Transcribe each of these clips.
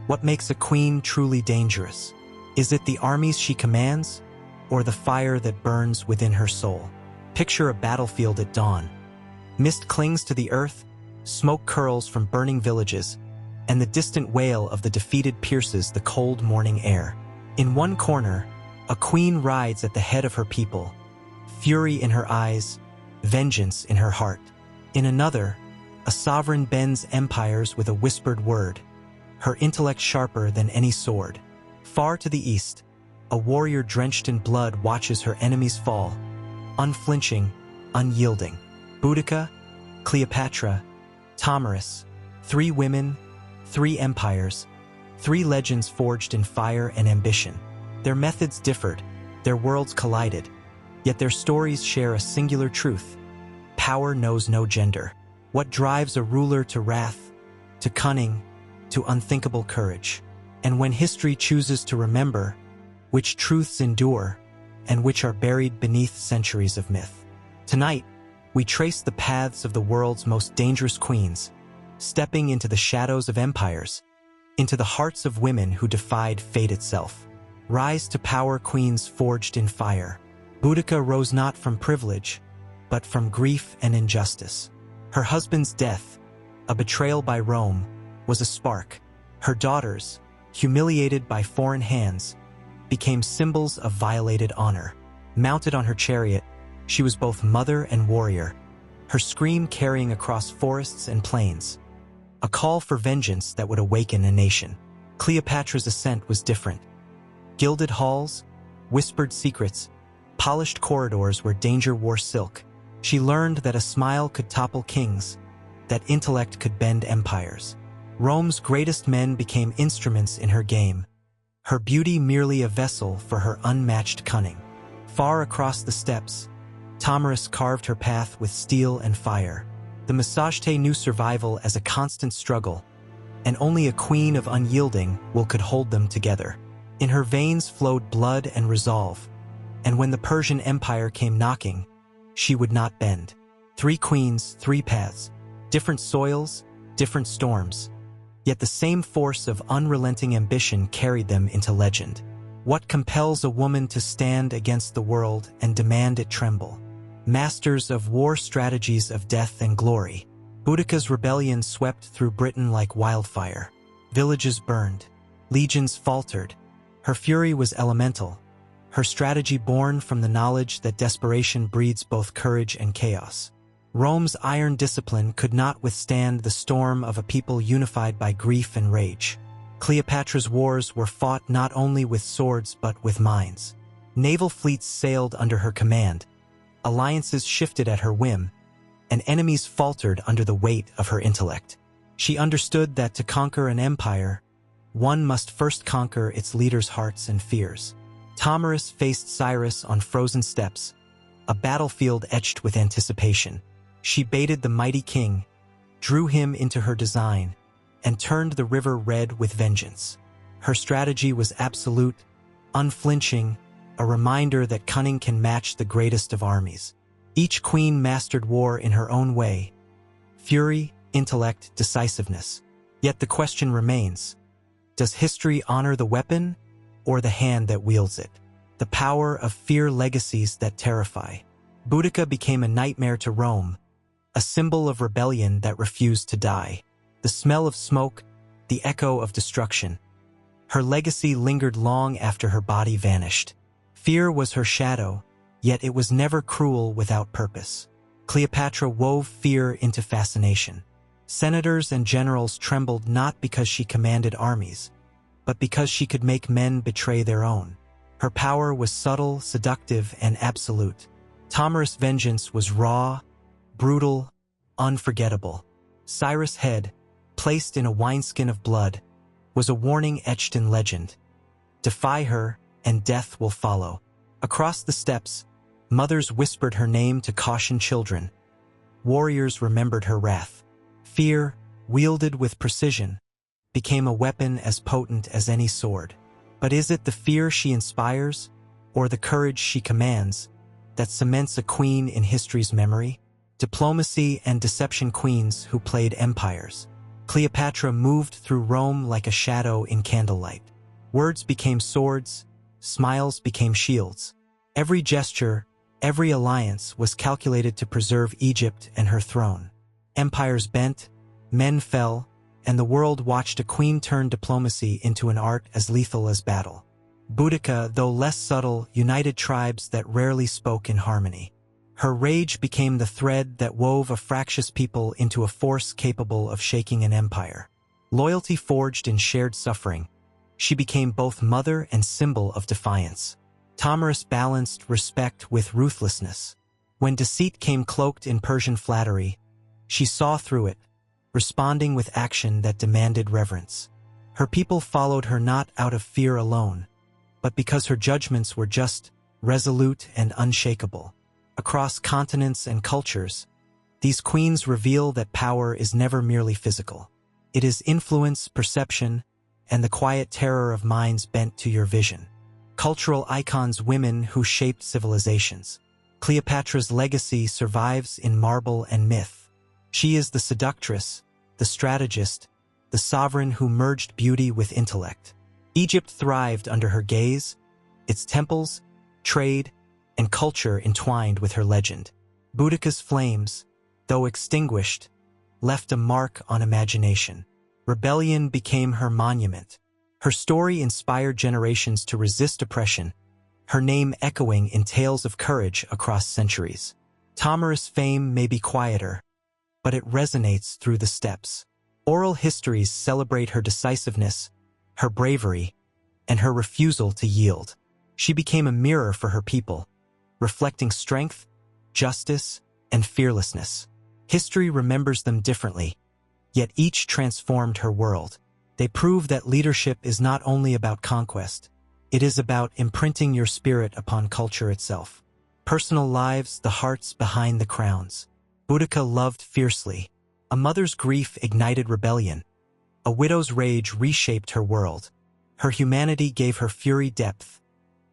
What makes a queen truly dangerous? Is it the armies she commands, or the fire that burns within her soul? Picture a battlefield at dawn. Mist clings to the earth, smoke curls from burning villages, and the distant wail of the defeated pierces the cold morning air. In one corner, a queen rides at the head of her people, fury in her eyes, vengeance in her heart. In another, a sovereign bends empires with a whispered word, her intellect sharper than any sword. Far to the east, a warrior drenched in blood watches her enemies fall, unflinching, unyielding. Boudica, Cleopatra, Amidst, 3 women, 3 empires, 3 legends forged in fire and ambition. Their methods differed, their worlds collided, yet their stories share a singular truth. Power knows no gender. What drives a ruler to wrath, to cunning, to unthinkable courage? And when history chooses to remember, which truths endure and which are buried beneath centuries of myth? Tonight, we trace the paths of the world's most dangerous queens, stepping into the shadows of empires, into the hearts of women who defied fate itself. Rise to power, queens forged in fire. Boudica rose not from privilege, but from grief and injustice. Her husband's death, a betrayal by Rome, was a spark. Her daughters, humiliated by foreign hands, became symbols of violated honor. Mounted on her chariot, she was both mother and warrior, her scream carrying across forests and plains, a call for vengeance that would awaken a nation. Cleopatra's ascent was different. Gilded halls, whispered secrets, polished corridors where danger wore silk. She learned that a smile could topple kings, that intellect could bend empires. Rome's greatest men became instruments in her game, her beauty merely a vessel for her unmatched cunning. Far across the steppes, Amidst carved her path with steel and fire. The mightiest knew survival as a constant struggle, and only a queen of unyielding will could hold them together. In her veins flowed blood and resolve, and when the Persian Empire came knocking, she would not bend. 3 queens, 3 paths, different soils, different storms, yet the same force of unrelenting ambition carried them into legend. What compels a woman to stand against the world and demand it tremble? Masters of war strategies of death and glory. Boudica's rebellion swept through Britain like wildfire. Villages burned. Legions faltered. Her fury was elemental, her strategy born from the knowledge that desperation breeds both courage and chaos. Rome's iron discipline could not withstand the storm of a people unified by grief and rage. Cleopatra's wars were fought not only with swords but with minds. Naval fleets sailed under her command, alliances shifted at her whim, and enemies faltered under the weight of her intellect. She understood that to conquer an empire, one must first conquer its leaders' hearts and fears. Amidst faced Cyrus on frozen steppes, a battlefield etched with anticipation. She baited the mighty king, drew him into her design, and turned the river red with vengeance. Her strategy was absolute, unflinching, a reminder that cunning can match the greatest of armies. Each queen mastered war in her own way, fury, intellect, decisiveness. Yet the question remains, does history honor the weapon or the hand that wields it? The power of fear, legacies that terrify. Boudica became a nightmare to Rome, a symbol of rebellion that refused to die. The smell of smoke, the echo of destruction. Her legacy lingered long after her body vanished. Fear was her shadow, yet it was never cruel without purpose. Cleopatra wove fear into fascination. Senators and generals trembled not because she commanded armies, but because she could make men betray their own. Her power was subtle, seductive, and absolute. Amidst's vengeance was raw, brutal, unforgettable. Cyrus' head, placed in a wineskin of blood, was a warning etched in legend. Defy her, and death will follow. Across the steppes, mothers whispered her name to caution children. Warriors remembered her wrath. Fear, wielded with precision, became a weapon as potent as any sword. But is it the fear she inspires, or the courage she commands, that cements a queen in history's memory? Diplomacy and deception, queens who played empires. Cleopatra moved through Rome like a shadow in candlelight. Words became swords, smiles became shields. Every gesture, every alliance was calculated to preserve Egypt and her throne. Empires bent, men fell, and the world watched a queen turn diplomacy into an art as lethal as battle. Boudica, though less subtle, united tribes that rarely spoke in harmony. Her rage became the thread that wove a fractious people into a force capable of shaking an empire. Loyalty forged in shared suffering, she became both mother and symbol of defiance. Tomyris balanced respect with ruthlessness. When deceit came cloaked in Persian flattery, she saw through it, responding with action that demanded reverence. Her people followed her not out of fear alone, but because her judgments were just, resolute, and unshakable. Across continents and cultures, these queens reveal that power is never merely physical. It is influence, perception, and the quiet terror of minds bent to your vision. Cultural icons, women who shaped civilizations. Cleopatra's legacy survives in marble and myth. She is the seductress, the strategist, the sovereign who merged beauty with intellect. Egypt thrived under her gaze, its temples, trade, and culture entwined with her legend. Boudica's flames, though extinguished, left a mark on imagination. Rebellion became her monument. Her story inspired generations to resist oppression, her name echoing in tales of courage across centuries. Tomyris' fame may be quieter, but it resonates through the steppes. Oral histories celebrate her decisiveness, her bravery, and her refusal to yield. She became a mirror for her people, reflecting strength, justice, and fearlessness. History remembers them differently, yet each transformed her world. They prove that leadership is not only about conquest, it is about imprinting your spirit upon culture itself. Personal lives, the hearts behind the crowns. Boudica loved fiercely. A mother's grief ignited rebellion. A widow's rage reshaped her world. Her humanity gave her fury depth,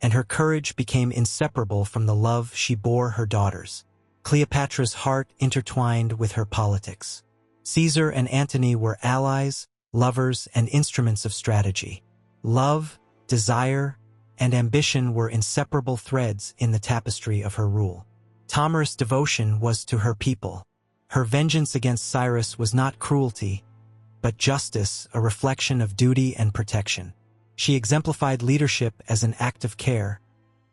and her courage became inseparable from the love she bore her daughters. Cleopatra's heart intertwined with her politics. Caesar and Antony were allies, lovers, and instruments of strategy. Love, desire, and ambition were inseparable threads in the tapestry of her rule. Tomyris' devotion was to her people. Her vengeance against Cyrus was not cruelty, but justice, a reflection of duty and protection. She exemplified leadership as an act of care,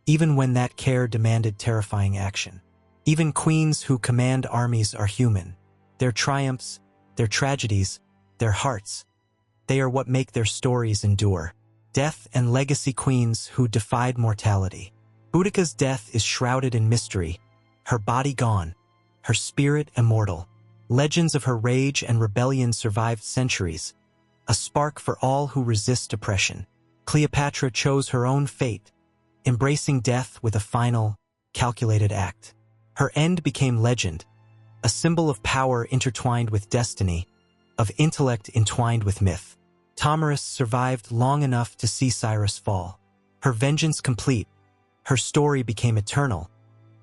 even when that care demanded terrifying action. Even queens who command armies are human. Their triumphs, their tragedies, their hearts, they are what make their stories endure. Death and legacy queens who defied mortality. Boudica's death is shrouded in mystery, her body gone, her spirit immortal. Legends of her rage and rebellion survived centuries, a spark for all who resist oppression. Cleopatra chose her own fate, embracing death with a final, calculated act. Her end became legend, a symbol of power intertwined with destiny, of intellect entwined with myth. Tomyris survived long enough to see Cyrus fall. Her vengeance complete, her story became eternal,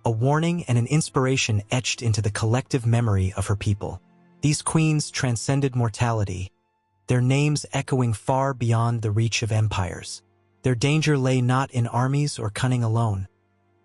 a warning and an inspiration etched into the collective memory of her people. These queens transcended mortality, their names echoing far beyond the reach of empires. Their danger lay not in armies or cunning alone,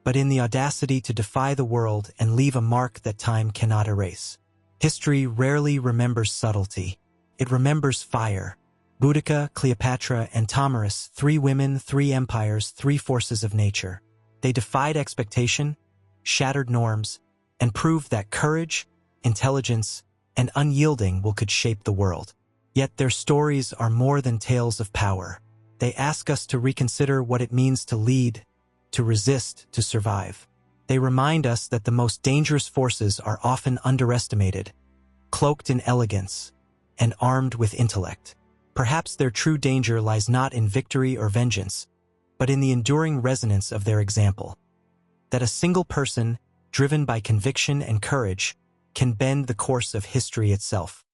but in the audacity to defy the world and leave a mark that time cannot erase. History rarely remembers subtlety. It remembers fire. Boudica, Cleopatra, and Tomyris, 3 women, 3 empires, 3 forces of nature. They defied expectation, shattered norms, and proved that courage, intelligence, and unyielding will could shape the world. Yet their stories are more than tales of power. They ask us to reconsider what it means to lead, to resist, to survive. They remind us that the most dangerous forces are often underestimated, cloaked in elegance, and armed with intellect. Perhaps their true danger lies not in victory or vengeance, but in the enduring resonance of their example. That a single person, driven by conviction and courage, can bend the course of history itself.